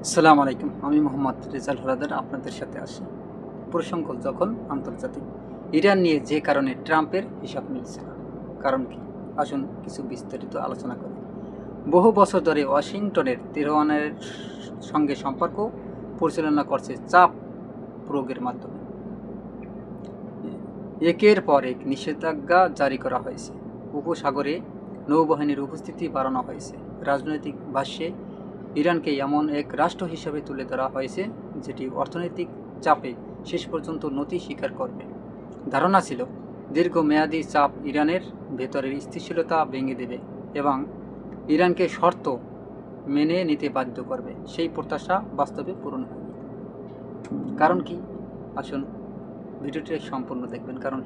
আসসালামু আলাইকুম। আমি মোহাম্মদ রেজাল হলাদার আপনাদের সাথে আসি। প্রসঙ্গ যখন আন্তর্জাতিক ইরান নিয়ে যে কারণে ট্রাম্পের হিসাব মিলছে না, কারণ কি? আসুন কিছু বিস্তারিত আলোচনা করি। বহু বছর ধরে ওয়াশিংটনের তেহরানের সঙ্গে সম্পর্ক পরিচালনা করছে চাপ প্রয়োগের মাধ্যমে। একের পর এক নিষেধাজ্ঞা জারি করা হয়েছে, উপসাগরে নৌবাহিনীর উপস্থিতি বাড়ানো হয়েছে, রাজনৈতিক ভাষ্যে ইরানকে এমন এক রাষ্ট্র হিসেবে তুলে ধরা হয়েছে যেটি অর্থনৈতিক চাপে শেষ পর্যন্ত নতি স্বীকার করবে। ধারণা ছিল দীর্ঘমেয়াদী চাপ ইরানের ভেতরের স্থিতিশীলতা ভেঙে দেবে এবং ইরানকে শর্ত মেনে নিতে বাধ্য করবে। সেই প্রত্যাশা বাস্তবে পূরণ হয়নি। কারণ কি? আসুন ভিডিওটি সম্পূর্ণ দেখবেন, কারণ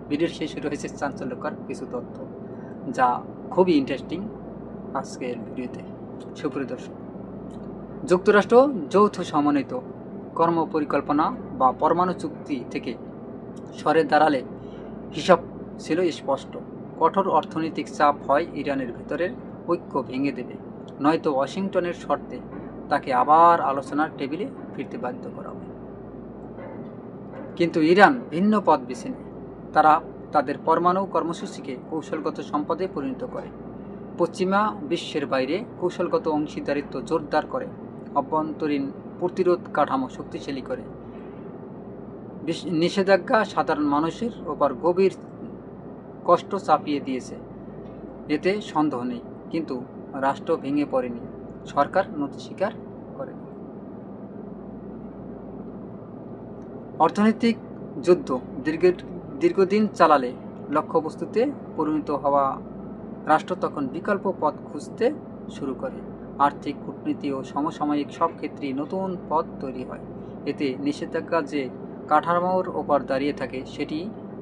ভিডিওর শেষে রয়েছে চাঞ্চল্যকর কিছু তথ্য যা খুবই ইন্টারেস্টিং আজকের ভিডিওতে। সুপ্রিয় দর্শক, যুক্তরাষ্ট্র যৌথ সমন্বিত কর্মপরিকল্পনা বা পরমাণু চুক্তি থেকে সরে দাঁড়ালে হিসাব ছিল স্পষ্ট। কঠোর অর্থনৈতিক চাপ হয় ইরানের ভেতরের ঐক্য ভেঙে দেবে, নয়তো ওয়াশিংটনের শর্তে তাকে আবার আলোচনার টেবিলে ফিরতে বাধ্য করা হবে। কিন্তু ইরান ভিন্ন পথ বেছে নেয়। তারা তাদের পরমাণু কর্মসূচিকে কৌশলগত সম্পদে পরিণত করে, পশ্চিমা বিশ্বের বাইরে কৌশলগত অংশীদারিত্ব জোরদার করে, অভ্যন্তরীণ প্রতিরোধ কাঠামো শক্তিশালী করে। নিষেধাজ্ঞা সাধারণ মানুষের ওপর গভীর কষ্ট চাপিয়ে দিয়েছে, এতে সন্দেহ নেই। কিন্তু রাষ্ট্র ভেঙে পড়েনি, সরকার নতি স্বীকার করেনি। অর্থনৈতিক যুদ্ধ দীর্ঘদিন চালালে লক্ষ্যবস্তুতে পরিণত হওয়া রাষ্ট্র তখন বিকল্প পথ খুঁজতে শুরু করে। আর্থিক, কূটনীতি ও সমসাময়িক সব ক্ষেত্রেই নতুন পথ তৈরি হয়। এতে নিষেধাজ্ঞা যে কাঠামোর ওপর দাঁড়িয়ে থাকে সেটি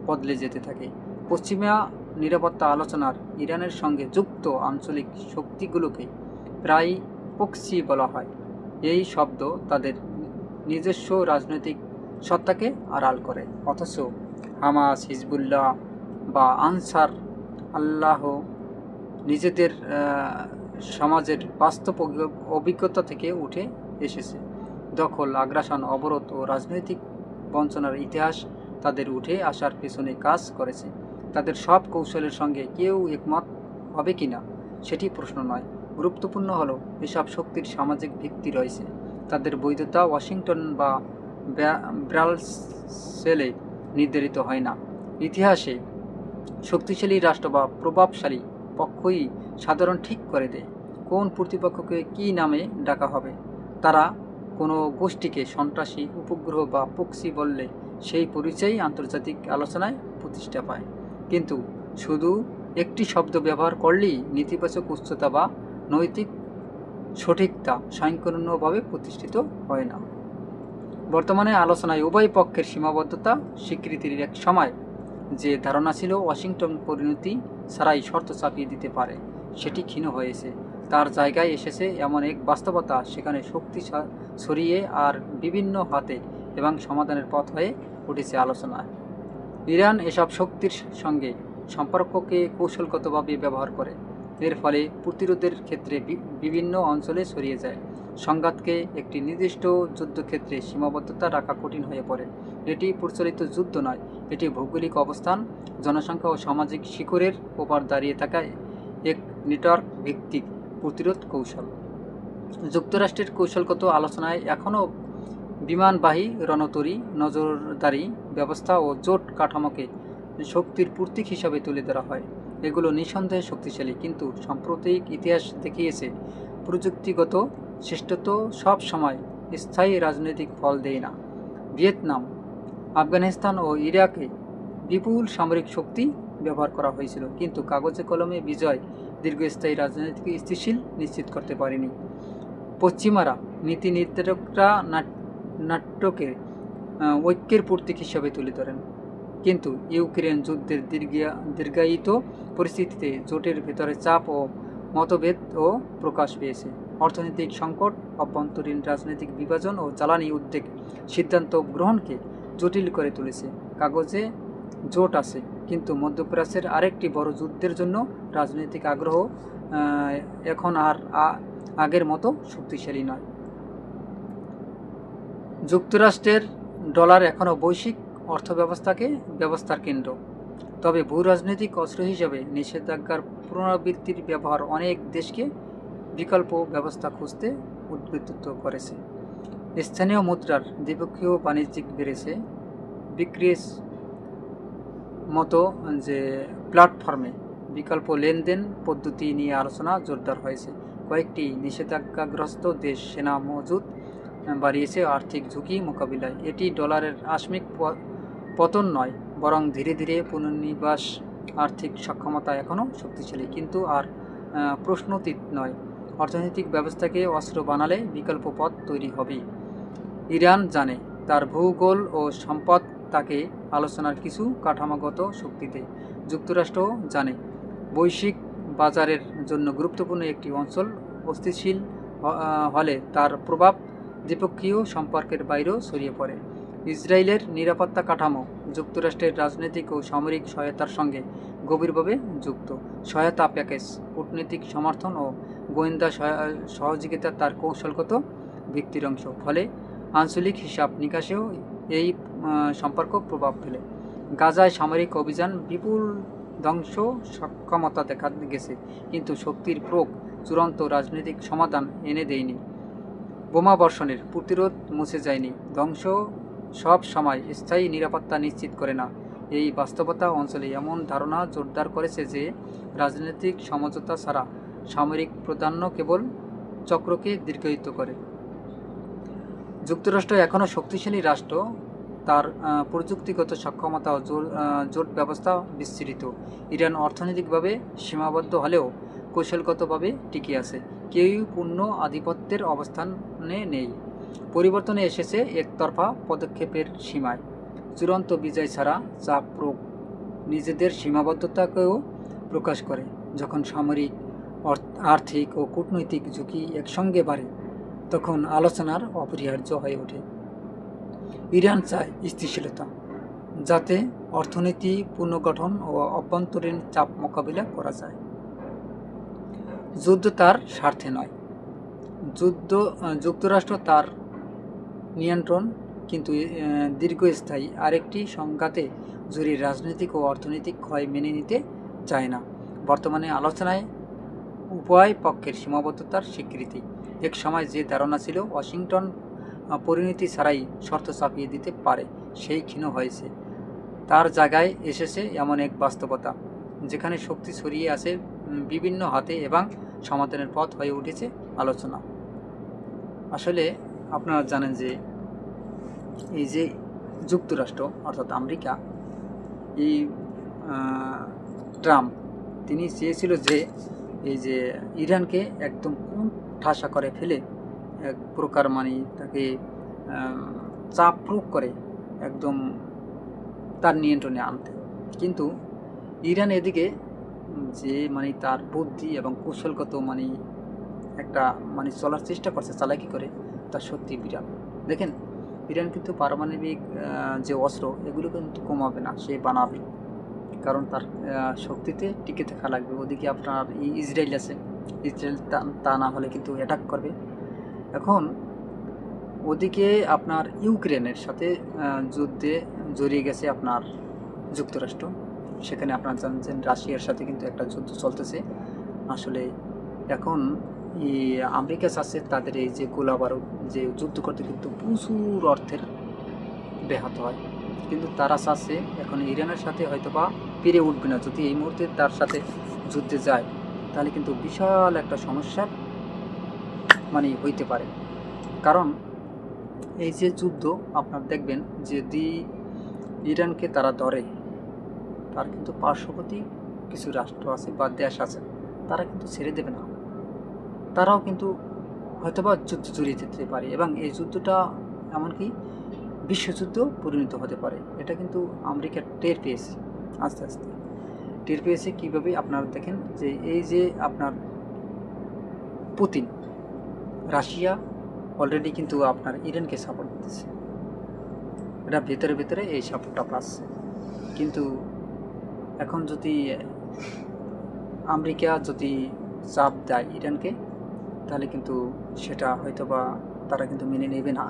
বদলে যেতে থাকে। পশ্চিমা নিরাপত্তা আলোচনার ইরানের সঙ্গে যুক্ত আঞ্চলিক শক্তিগুলোকে প্রায় প্রক্সি বলা হয়। এই শব্দ তাদের নিজস্ব রাজনৈতিক সত্তাকে আড়াল করে, অথচ হামাস, হিজবুল্লাহ বা আনসার আল্লাহ নিজেদের সমাজের বাস্তব অভিজ্ঞতা থেকে উঠে এসেছে। দখল, আগ্রাসন, অবরোধ ও রাজনৈতিক বঞ্চনার ইতিহাস তাদের উঠে আসার পেছনে কাজ করেছে। তাদের সব কৌশলের সঙ্গে কেউ একমত হবে কিনা সেটি প্রশ্ন নয়, গুরুত্বপূর্ণ হলো এসব শক্তির সামাজিক ভিত্তি রয়েছে। তাদের বৈধতা ওয়াশিংটন বা ব্রাসেলে নির্ধারিত হয় না। ইতিহাসে শক্তিশালী রাষ্ট্র বা প্রভাবশালী পক্ষই সাধারণ ঠিক করে দেয় কোন প্রতিপক্ষকে কী নামে ডাকা হবে। তারা কোনো গোষ্ঠীকে সন্ত্রাসী, উপগ্রহ বা প্রক্সি বললে সেই পরিচয়ই আন্তর্জাতিক আলোচনায় প্রতিষ্ঠা পায়। কিন্তু শুধু একটি শব্দ ব্যবহার করলেই নেতিবাচক উচ্চতা বা নৈতিক সঠিকতা স্বয়ংক্রিয়ভাবে প্রতিষ্ঠিত হয় না। বর্তমানে আলোচনায় উভয় পক্ষের সীমাবদ্ধতা স্বীকৃতির এক সময় যে ধারণা ছিল ওয়াশিংটন পরিণতি ছাড়াই শর্ত চাপিয়ে দিতে পারে, সেটি ক্ষীণ হয়েছে। তার জায়গায় এসেছে এমন এক বাস্তবতা, সেখানে শক্তি ছড়িয়ে আর বিভিন্ন হাতে এবং সমাধানের পথ হয়ে উঠেছে আলোচনায়। ইরান এসব শক্তির সঙ্গে সম্পর্ককে কৌশলগতভাবে ব্যবহার করে। এর ফলে প্রতিরোধের ক্ষেত্রে বিভিন্ন অঞ্চলে ছড়িয়ে যায়। সংঘাতকে একটি নির্দিষ্ট যুদ্ধক্ষেত্রে সীমাবদ্ধতা রাখা কঠিন হয়ে পড়ে। এটি প্রচলিত যুদ্ধ নয়, এটি ভৌগোলিক অবস্থান, জনসংখ্যা ও সামাজিক শিখরের ওপর দাঁড়িয়ে থাকা এক নেটওয়ার্ক ভিত্তিক প্রতিরোধ কৌশল। যুক্তরাষ্ট্রের কৌশলগত আলোচনায় এখনও বিমানবাহী রণতরী, নজরদারি ব্যবস্থা ও জোট কাঠামোকে শক্তির প্রতীক হিসাবে তুলে ধরা হয়। এগুলো নিঃসন্দেহে শক্তিশালী, কিন্তু সাম্প্রতিক ইতিহাস দেখিয়েছে প্রযুক্তিগত শ্রেষ্ঠত্ব সব সময় স্থায়ী রাজনৈতিক ফল দেয় না। ভিয়েতনাম, আফগানিস্তান ও ইরাকে বিপুল সামরিক শক্তি ব্যবহার করা হয়েছিল, কিন্তু কাগজে কলমে বিজয় দীর্ঘস্থায়ী রাজনৈতিক স্থিতিশীল নিশ্চিত করতে পারেনি। পশ্চিমারা, নীতি নির্ধারকরা নাট্যকে ঐক্যের প্রতীক হিসাবে তুলে ধরেন, কিন্তু ইউক্রেন যুদ্ধের দীর্ঘায়িত পরিস্থিতিতে জোটের ভেতরে চাপ ও মতভেদও প্রকাশ পেয়েছে। অর্থনৈতিক সংকট, অভ্যন্তরীণ রাজনৈতিক বিভাজন ও জ্বালানি উদ্বেগ সিদ্ধান্ত গ্রহণকে জটিল করে তুলেছে। কাগজে জোট আছে, কিন্তু মধ্যপ্রাচ্যের আরেকটি বড় যুদ্ধের জন্য রাজনৈতিক আগ্রহ এখন আর আগের মতো শক্তিশালী নয়। যুক্তরাষ্ট্রের ডলার এখনও বৈশ্বিক ব্যবস্থার কেন্দ্র, তবে ভূ রাজনৈতিক অস্ত্র হিসেবে নিষেধাজ্ঞার পুনরাবৃত্তির ব্যবহার অনেক দেশকে বিকল্প ব্যবস্থা খুঁজতে উদ্বুদ্ধ করেছে। স্থানীয় মুদ্রার দ্বিপক্ষীয় বাণিজ্যিক বেড়েছে, বিক্রির মতো যে প্ল্যাটফর্মে বিকল্প লেনদেন পদ্ধতি নিয়ে আলোচনা জোরদার হয়েছে। কয়েকটি নিষেধাজ্ঞাগ্রস্ত দেশ সেনা মজুত বাড়িয়েছে আর্থিক ঝুঁকি মোকাবিলায়। এটি ডলারের আকস্মিক পতন নয়, বরং ধীরে ধীরে পুনর্নিবাস। আর্থিক সক্ষমতা এখনও শক্তিশালী, কিন্তু আর প্রশ্নতীত নয়। অর্থনৈতিক ব্যবস্থাকে অস্ত্র বানালে বিকল্প পথ তৈরি হবে। ইরান জানে তার ভূগোল ও সম্পদ তাকে আলোচনার কিছু কাঠামোগত শক্তি দেয়। যুক্তরাষ্ট্র জানে বৈশ্বিক বাজারের জন্য গুরুত্বপূর্ণ একটি অঞ্চল অস্থিতিশীল হলে তার প্রভাব দ্বিপক্ষীয় সম্পর্কের বাইরেও ছড়িয়ে পড়ে। ইসরায়েলের নিরাপত্তা কাঠামো যুক্তরাষ্ট্রের রাজনৈতিক ও সামরিক সহায়তার সঙ্গে গভীরভাবে যুক্ত। সহায়তা প্যাকেজ, কূটনৈতিক সমর্থন ও গোয়েন্দা সহযোগিতা তার কৌশলগত ভিত্তির অংশ। ফলে আঞ্চলিক হিসাব নিকাশেও এই সম্পর্ক প্রভাব ফেলে। গাজায় সামরিক অভিযান বিপুল ধ্বংস সক্ষমতা দেখা গেছে, কিন্তু শক্তির প্রয়োগ চূড়ান্ত রাজনৈতিক সমাধান এনে দেয়নি। বোমা বর্ষণের প্রতিরোধ মুছে যায়নি। ধ্বংস সব সময় স্থায়ী নিরাপত্তা নিশ্চিত করে না। এই বাস্তবতা অঞ্চলে এমন ধারণা জোরদার করেছে যে রাজনৈতিক সমঝোতা ছাড়া সামরিক প্রাধান্য কেবল চক্রকে দীর্ঘায়িত করে। যুক্তরাষ্ট্র এখনও শক্তিশালী রাষ্ট্র, তার প্রযুক্তিগত সক্ষমতা ও জোট ব্যবস্থা বিস্তৃত। ইরান অর্থনৈতিকভাবে সীমাবদ্ধ হলেও কৌশলগতভাবে টিকে আছে। কেউই পূর্ণ আধিপত্যের অবস্থানে নেই। পরিবর্তনে এসেছে একতরফা পদক্ষেপের সীমায়। চূড়ান্ত বিজয় ছাড়া চাপ প্রয়োগ নিজেদের সীমাবদ্ধতাকেও প্রকাশ করে। যখন সামরিক, আর্থিক ও কূটনৈতিক ঝুঁকি একসঙ্গে বাড়ে, তখন আলোচনার অপরিহার্য হয়ে ওঠে। ইরান চায় স্থিতিশীলতা, যাতে অর্থনীতি পুনর্গঠন ও অভ্যন্তরীণ চাপ মোকাবিলা করা যায়। যুদ্ধ তার স্বার্থে নয়। যুক্তরাষ্ট্র তার নিয়ন্ত্রণ, কিন্তু দীর্ঘস্থায়ী আরেকটি সংঘাতে জড়িয়ে রাজনৈতিক ও অর্থনৈতিক ক্ষয় মেনে নিতে চায় না। বর্তমানে আলোচনায় উভয় পক্ষের সীমাবদ্ধতার স্বীকৃতি। এক সময় যে ধারণা ছিল ওয়াশিংটন পরিণতি ছাড়াই শর্ত চাপিয়ে দিতে পারে, সেই ক্ষীণ হয়েছে। তার জায়গায় এসেছে এমন এক বাস্তবতা যেখানে শক্তি ছড়িয়ে আছে বিভিন্ন হাতে এবং সমাধানের পথ হয়ে উঠেছে আলোচনা। আসলে আপনারা জানেন যে এই যে যুক্তরাষ্ট্র অর্থাৎ আমেরিকা, এই ট্রাম্প তিনি চেয়েছিল যে এই যে ইরানকে একদম ঠাসা করে ফেলে এক প্রকার তাকে চাপ প্রয়োগ করে একদম তার নিয়ন্ত্রণে আনতে। কিন্তু ইরান এদিকে যে তার বুদ্ধি এবং কৌশলগত একটা চলার চেষ্টা করছে চালাকি করে, তা সত্যি বিরাট। দেখেন, ইরান কিন্তু পারমাণবিক যে অস্ত্র এগুলো কিন্তু কমাবে না, সে বানাবে, কারণ তার শক্তিতে টিকে থাকা লাগবে। ওদিকে আপনার ইসরায়েল আছে, ইসরায়েল তা না হলে কিন্তু অ্যাটাক করবে। এখন ওদিকে আপনার ইউক্রেনের সাথে যুদ্ধে জড়িয়ে গেছে আপনার যুক্তরাষ্ট্র। সেখানে আপনারা জানছেন রাশিয়ার সাথে কিন্তু একটা যুদ্ধ চলতেছে। আসলে এখন আমেরিকা চাচ্ছে তাদের এই যে গোলা বারুদ যে যুদ্ধ করতে কিন্তু প্রচুর অর্থের ব্যাহত হয়, কিন্তু তারা চাচ্ছে এখন ইরানের সাথে হয়তোবা পেরে উঠবে না। যদি এই মুহূর্তে তার সাথে যুদ্ধে যায়, তাহলে কিন্তু বিশাল একটা সমস্যার হইতে পারে। কারণ এই যে যুদ্ধ আপনার দেখবেন, যদি ইরানকে তারা ধরে, তার কিন্তু পার্শ্ববর্তী কিছু রাষ্ট্র আছে বা দেশ আছে, তারা কিন্তু ছেড়ে দেবে না। তারাও কিন্তু হয়তোবা যুদ্ধ জড়িয়ে যেতে পারে এবং এই যুদ্ধটা এমনকি বিশ্বযুদ্ধ পরিণত হতে পারে। এটা কিন্তু আমেরিকা টের পেয়েছে, আস্তে আস্তে টের পেয়েছে। কীভাবে আপনারা দেখেন যে এই যে আপনার পুতিন, রাশিয়া অলরেডি কিন্তু আপনার ইরানকে সাপোর্ট দিতেছে, এটা ভেতরে ভেতরে এই সাপোর্টটা পাচ্ছে। কিন্তু এখন যদি আমেরিকা যদি চাপ দেয় ইরানকে, তাহলে কিন্তু সেটা হয়তোবা তারা কিন্তু মেনে নেবে না।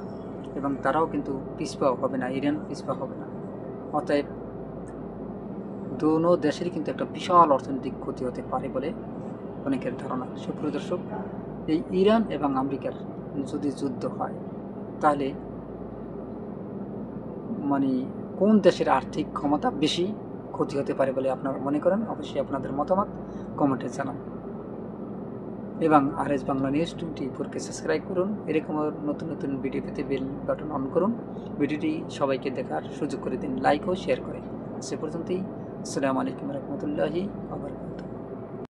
এবং তারাও কিন্তু পিছপা হবে না, ইরান পিছপা হবে না। অতএব দোনো দেশেরই কিন্তু একটা বিশাল অর্থনৈতিক ক্ষতি হতে পারে বলে অনেকের ধারণা। সুপ্রিয় দর্শক, এই ইরান এবং আমেরিকার যদি যুদ্ধ হয় তাহলে মানে কোন দেশের আর্থিক ক্ষমতা বেশি ক্ষতি হতে পারে বলে আপনারা মনে করেন? অবশ্যই আপনাদের মতামত কমেন্টে জানান। এবং RS বাংলা নিউজ 24কে সাবস্ক্রাইব করুন। এরকম নতুন নতুন ভিডিও পেতে বেল বাটন অন করুন। ভিডিওটি সবাইকে দেখার সুযোগ করে দিন, লাইক ও শেয়ার করে। সে পর্যন্তই। আসসালামু আলাইকুম রহমতুল্লাহি ওয়া বারাকাতুহু।